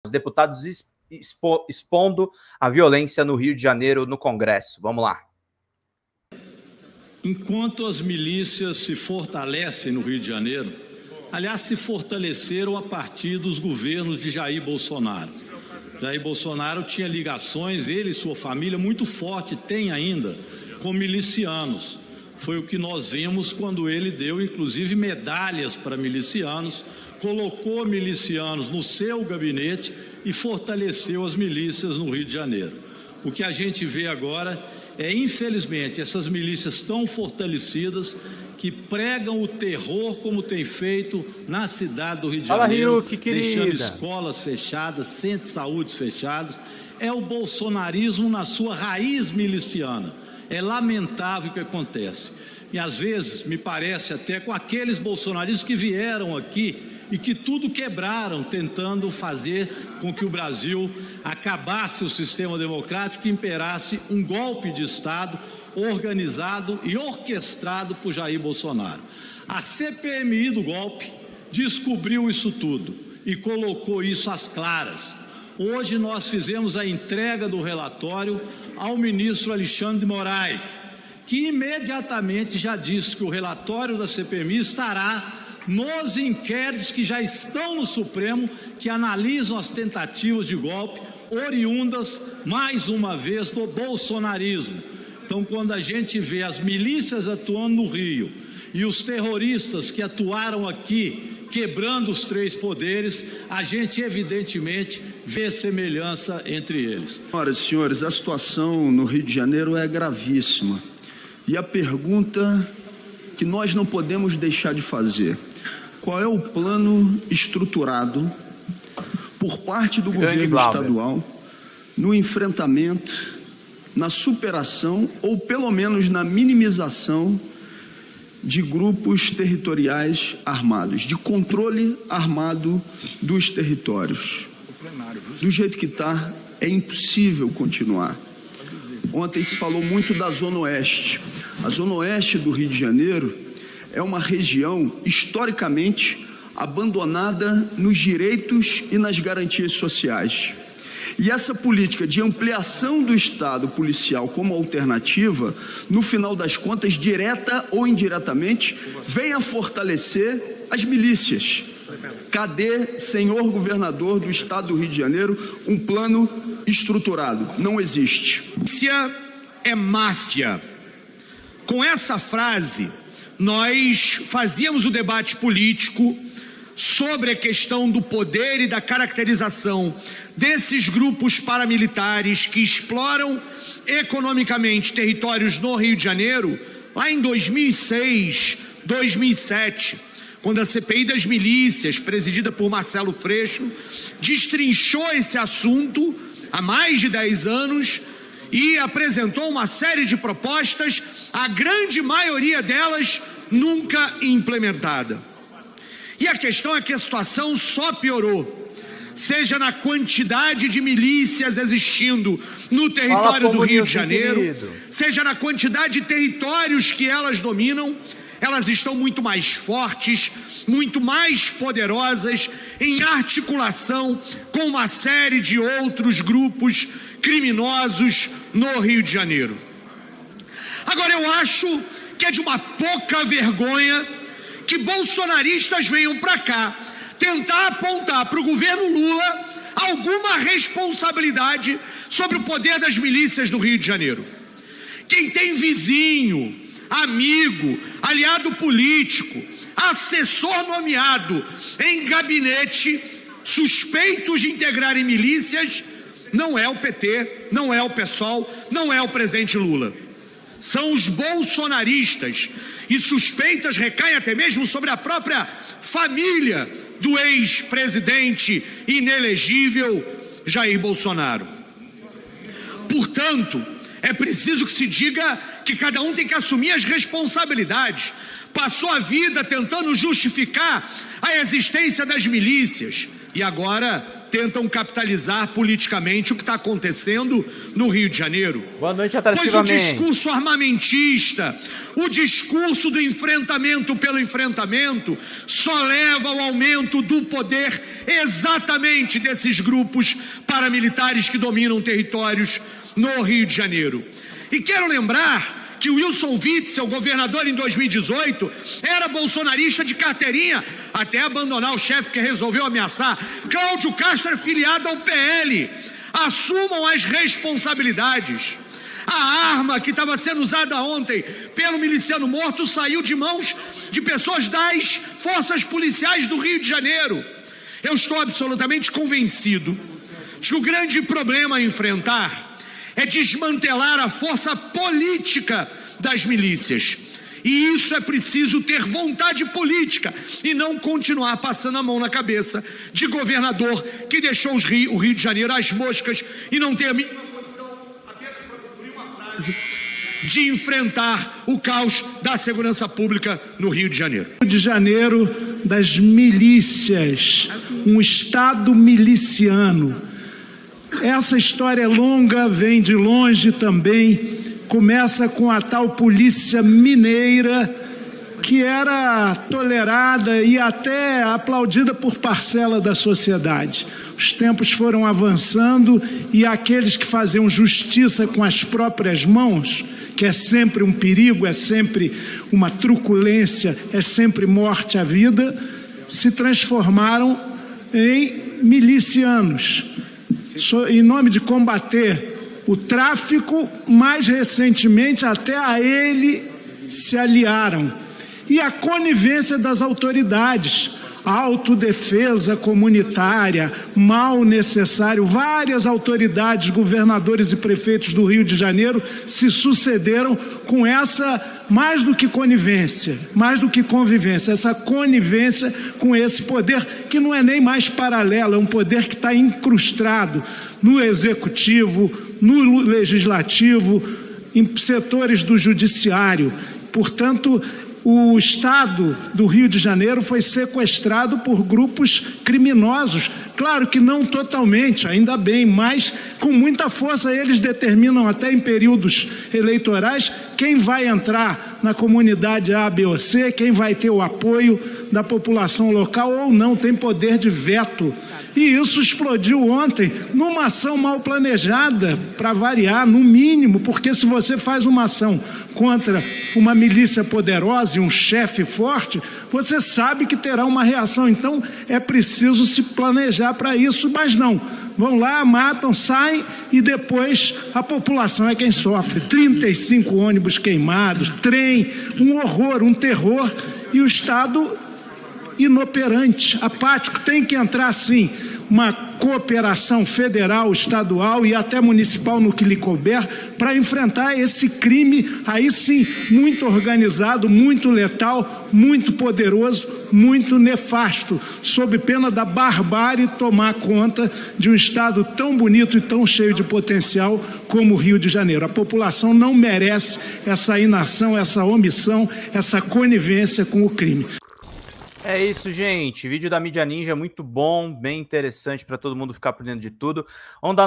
Os deputados expondo a violência no Rio de Janeiro no Congresso. Vamos lá. Enquanto as milícias se fortalecem no Rio de Janeiro, aliás, se fortaleceram a partir dos governos de Jair Bolsonaro. Jair Bolsonaro tinha ligações, ele e sua família, muito forte, tem ainda, com milicianos. Foi o que nós vimos quando ele deu, inclusive, medalhas para milicianos, colocou milicianos no seu gabinete e fortaleceu as milícias no Rio de Janeiro. O que a gente vê agora é, infelizmente, essas milícias tão fortalecidas que pregam o terror como tem feito na cidade do Rio de Janeiro, deixando escolas fechadas, centros de saúde fechados. É o bolsonarismo na sua raiz miliciana. É lamentável o que acontece. E às vezes me parece até com aqueles bolsonaristas que vieram aqui e que tudo quebraram, tentando fazer com que o Brasil acabasse o sistema democrático e imperasse um golpe de Estado organizado e orquestrado por Jair Bolsonaro. A CPMI do golpe descobriu isso tudo e colocou isso às claras. Hoje nós fizemos a entrega do relatório ao ministro Alexandre de Moraes, que imediatamente já disse que o relatório da CPMI estará nos inquéritos que já estão no Supremo, que analisam as tentativas de golpe oriundas, mais uma vez, do bolsonarismo. Então, quando a gente vê as milícias atuando no Rio e os terroristas que atuaram aqui, quebrando os três poderes, a gente evidentemente vê semelhança entre eles. Senhoras e senhores, a situação no Rio de Janeiro é gravíssima. E a pergunta que nós não podemos deixar de fazer: qual é o plano estruturado por parte do governo estadual no enfrentamento, na superação ou pelo menos na minimização de grupos territoriais armados, de controle armado dos territórios? Do jeito que está, é impossível continuar. Ontem se falou muito da Zona Oeste. A Zona Oeste do Rio de Janeiro é uma região historicamente abandonada nos direitos e nas garantias sociais. E essa política de ampliação do Estado policial como alternativa, no final das contas, direta ou indiretamente, vem a fortalecer as milícias. Cadê, senhor governador do Estado do Rio de Janeiro, um plano estruturado? Não existe. Milícia é máfia. Com essa frase, nós fazíamos o debate político sobre a questão do poder e da caracterização desses grupos paramilitares que exploram economicamente territórios no Rio de Janeiro, lá em 2006, 2007, quando a CPI das milícias, presidida por Marcelo Freixo, destrinchou esse assunto há mais de 10 anos e apresentou uma série de propostas, a grande maioria delas nunca implementada. E a questão é que a situação só piorou, seja na quantidade de milícias existindo no território do Rio de Janeiro, seja na quantidade de territórios que elas dominam. Elas estão muito mais fortes, muito mais poderosas, em articulação com uma série de outros grupos criminosos no Rio de Janeiro. Agora, eu acho que é de uma pouca vergonha que bolsonaristas venham para cá tentar apontar para o governo Lula alguma responsabilidade sobre o poder das milícias do Rio de Janeiro. Quem tem vizinho, amigo, aliado político, assessor nomeado em gabinete suspeitos de integrarem milícias, não é o PT, não é o PSOL, não é o presidente Lula. São os bolsonaristas, e suspeitas recaem até mesmo sobre a própria família do ex-presidente inelegível Jair Bolsonaro. Portanto, é preciso que se diga que cada um tem que assumir as responsabilidades. Passou a vida tentando justificar a existência das milícias e agora tentam capitalizar politicamente o que está acontecendo no Rio de Janeiro. Boa noite, pois o atrativamente. discurso armamentista, o discurso do enfrentamento pelo enfrentamento, só leva ao aumento do poder exatamente desses grupos paramilitares que dominam territórios no Rio de Janeiro. E quero lembrar que o Wilson Witzel, governador em 2018, era bolsonarista de carteirinha, até abandonar o chefe que resolveu ameaçar. Cláudio Castro é filiado ao PL. Assumam as responsabilidades. A arma que estava sendo usada ontem pelo miliciano morto saiu de mãos de pessoas das forças policiais do Rio de Janeiro. Eu estou absolutamente convencido de que o grande problema a enfrentar é desmantelar a força política das milícias. E isso é preciso ter vontade política e não continuar passando a mão na cabeça de governador que deixou o Rio de Janeiro às moscas e não tem a mínima condição, apenas para cumprir uma frase, de enfrentar o caos da segurança pública no Rio de Janeiro. Rio de Janeiro das milícias, um estado miliciano. Essa história é longa, vem de longe também, começa com a tal polícia mineira, que era tolerada e até aplaudida por parcela da sociedade. Os tempos foram avançando e aqueles que faziam justiça com as próprias mãos, que é sempre um perigo, é sempre uma truculência, é sempre morte à vida, se transformaram em milicianos. Em nome de combater o tráfico, mais recentemente até a ele se aliaram. E a conivência das autoridades, autodefesa comunitária, mal necessário, várias autoridades, governadores e prefeitos do Rio de Janeiro se sucederam com essa, mais do que conivência, mais do que convivência, essa conivência com esse poder que não é nem mais paralelo, é um poder que está incrustado no executivo, no legislativo, em setores do judiciário. Portanto, o estado do Rio de Janeiro foi sequestrado por grupos criminosos, claro que não totalmente, ainda bem, mas com muita força. Eles determinam até em períodos eleitorais quem vai entrar na comunidade A, B ou C, quem vai ter o apoio da população local ou não, tem poder de veto. E isso explodiu ontem numa ação mal planejada, para variar, no mínimo, porque se você faz uma ação contra uma milícia poderosa e um chefe forte, você sabe que terá uma reação. Então é preciso se planejar para isso, mas não. Vão lá, matam, saem e depois a população é quem sofre. 35 ônibus queimados, trem, um horror, um terror, e o Estado inoperante, apático. Tem que entrar, sim, uma cooperação federal, estadual e até municipal no que lhe couber para enfrentar esse crime, aí sim, muito organizado, muito letal, muito poderoso, muito nefasto, sob pena da barbárie tomar conta de um estado tão bonito e tão cheio de potencial como o Rio de Janeiro. A população não merece essa inação, essa omissão, essa conivência com o crime. É isso, gente. Vídeo da Mídia Ninja muito bom, bem interessante para todo mundo ficar por dentro de tudo. Vamos dar